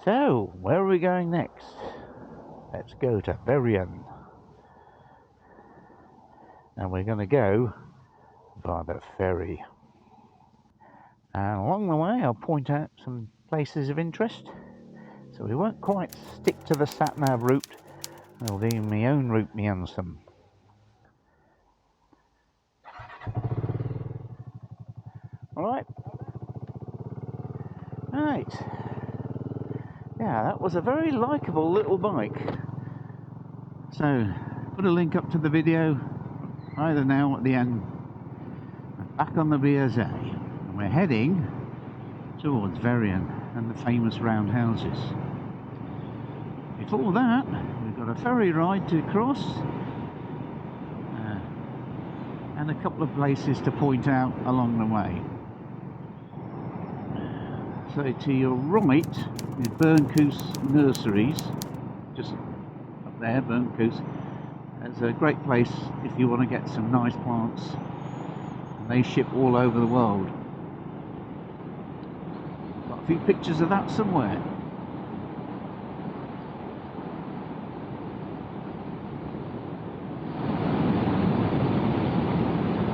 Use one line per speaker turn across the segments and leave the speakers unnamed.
So, where are we going next? Let's go to Veryan. And we're going to go by the ferry. And along the way, I'll point out some places of interest. So we won't quite stick to the sat-nav route. I'll do my own route, me and some. Alright. Right. Yeah, that was a very likeable little bike. So, put a link up to the video, either now or at the end. Back on the BSA. And we're heading towards Veryan and the famous round houses. Before that, we've got a ferry ride to cross. And a couple of places to point out along the way. So to your right is Burncoose Nurseries, just up there, Burncoose. It's a great place if you want to get some nice plants, and they ship all over the world. Got a few pictures of that somewhere.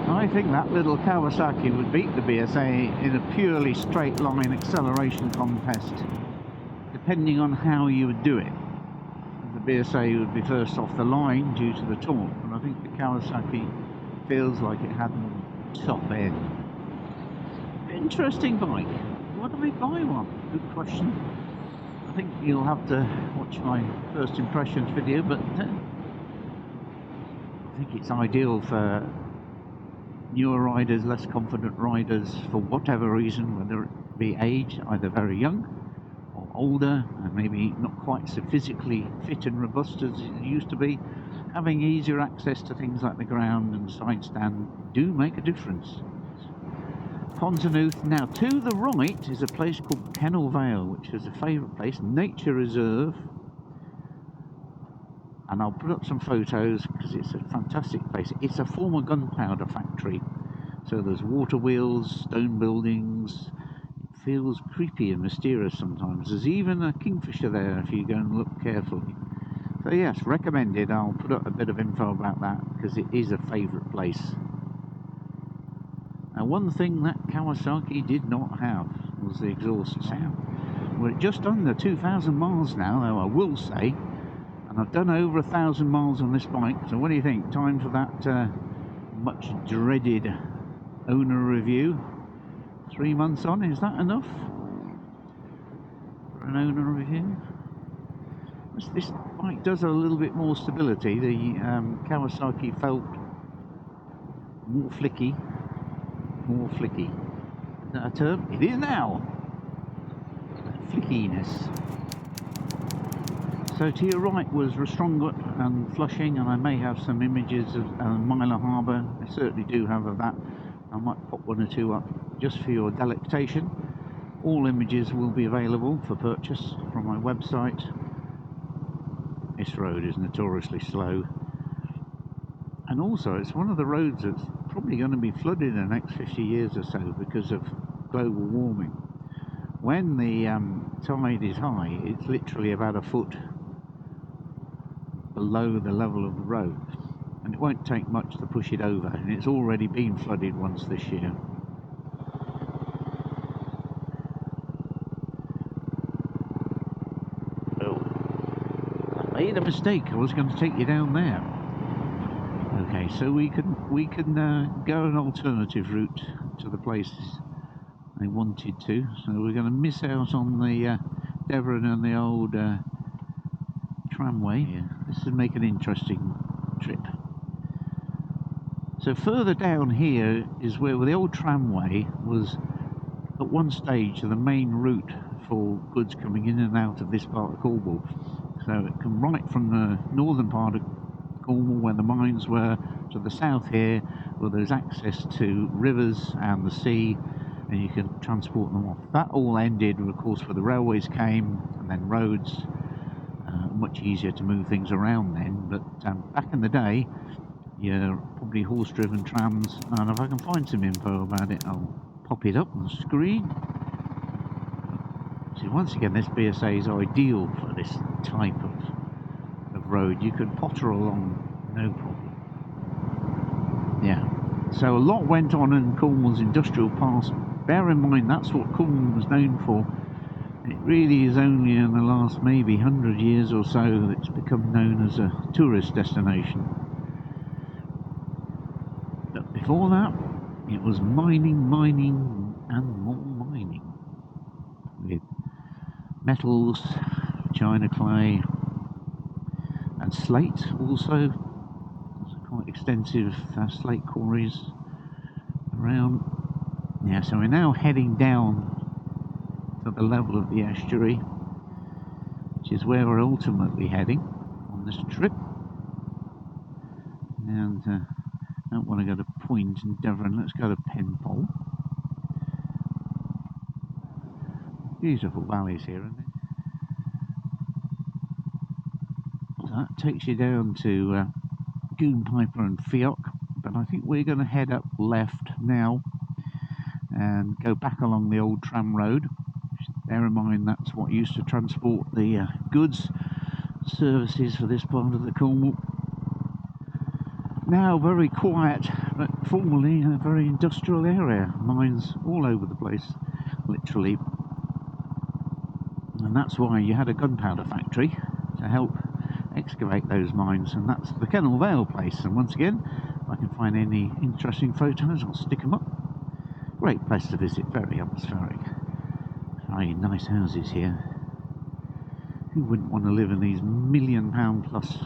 I think that little Kawasaki would beat the BSA in a purely straight line acceleration contest, depending on how you would do it. The BSA would be first off the line due to the torque, and I think the Kawasaki feels like it had more top end. Interesting bike. Why do we buy one? Good question. I think you'll have to watch my first impressions video, but I think it's ideal for newer riders, less confident riders, for whatever reason, whether it be age, either very young or older, and maybe not quite so physically fit and robust as it used to be. Having easier access to things like the ground and side stand do make a difference. Ponsanooth. Now to the right is a place called Kennall Vale, which is a favourite place, nature reserve. And I'll put up some photos because it's a fantastic place. It's a former gunpowder factory, so there's water wheels, stone buildings. It feels creepy and mysterious sometimes. There's even a kingfisher there if you go and look carefully. So yes, recommended. I'll put up a bit of info about that because it is a favourite place. Now, one thing that Kawasaki did not have was the exhaust sound. We're just under 2,000 miles now, though, I will say. I've done over 1,000 miles on this bike, so what do you think? Time for that much dreaded owner review. 3 months on, is that enough for an owner review? This bike does have a little bit more stability. The Kawasaki felt more flicky. More flicky. Is that a term? It is now! Flickiness. So to your right was Restronguet and Flushing, and I may have some images of Mylor Harbour. I certainly do have of that. I might pop one or two up just for your delectation. All images will be available for purchase from my website. This road is notoriously slow. And also it's one of the roads that's probably going to be flooded in the next 50 years or so because of global warming. When the tide is high, it's literally about a foot below the level of the road, and it won't take much to push it over, and it's already been flooded once this year. Oh, I made a mistake. I was going to take you down there. Okay, so we can go an alternative route to the places I wanted to. So we're going to miss out on the Devon and the Old Tramway. Yeah, this would make an interesting trip. So further down here is where the Old Tramway was at one stage the main route for goods coming in and out of this part of Cornwall. So it can right from the northern part of Cornwall where the mines were to the south here where there's access to rivers and the sea, and you can transport them off. That all ended, of course, where the railways came and then roads. Much easier to move things around then, but back in the day, yeah, probably horse-driven trams, and if I can find some info about it, I'll pop it up on the screen. See, once again, this BSA is ideal for this type of road. You could potter along, no problem. Yeah. So a lot went on in Cornwall's industrial past. Bear in mind, that's what Cornwall was known for. It really is only in the last maybe 100 years or so that it's become known as a tourist destination. But before that, it was mining, and more mining. With metals, china clay, and slate also. There's quite extensive slate quarries around. Yeah, so we're now heading down to the level of the estuary, which is where we're ultimately heading on this trip. And I don't want to go to Point and Devon, let's go to Penpole. Beautiful valleys here, isn't it? So that takes you down to Goonpiper and Fioc, but I think we're going to head up left now and go back along the old tram road. Bear in mind, that's what used to transport the goods services for this part of the Cornwall. Now very quiet, but formerly a very industrial area. Mines all over the place, literally. And that's why you had a gunpowder factory to help excavate those mines. And that's the Kennall Vale place. And once again, if I can find any interesting photos, I'll stick them up. Great place to visit, very atmospheric. Very nice houses here. Who wouldn't want to live in these £1 million plus,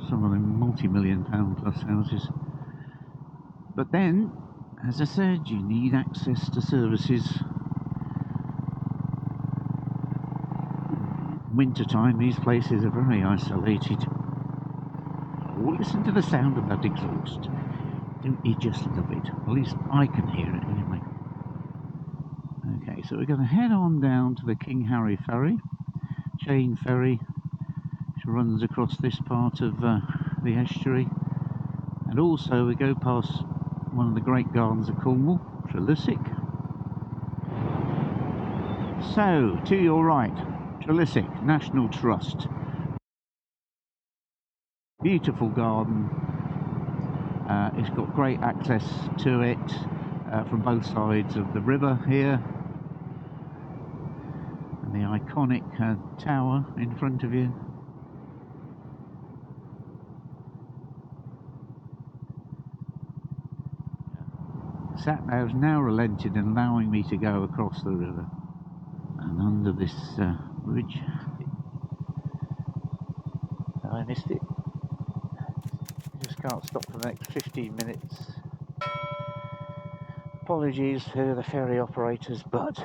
some of them multi-million pound plus houses? But then, as I said, you need access to services. Wintertime, these places are very isolated. Oh, listen to the sound of that exhaust. Don't you just love it? At least I can hear it anyway. Okay, so we're going to head on down to the King Harry Ferry, chain ferry, which runs across this part of the estuary. And also we go past one of the great gardens of Cornwall, Trelisic. So, to your right, Trelisic National Trust. Beautiful garden. It's got great access to it from both sides of the river here. And the iconic tower in front of you. Sat-nav's now relented and allowing me to go across the river. And under this bridge. I missed it. Just can't stop for the next 15 minutes. Apologies to the ferry operators, but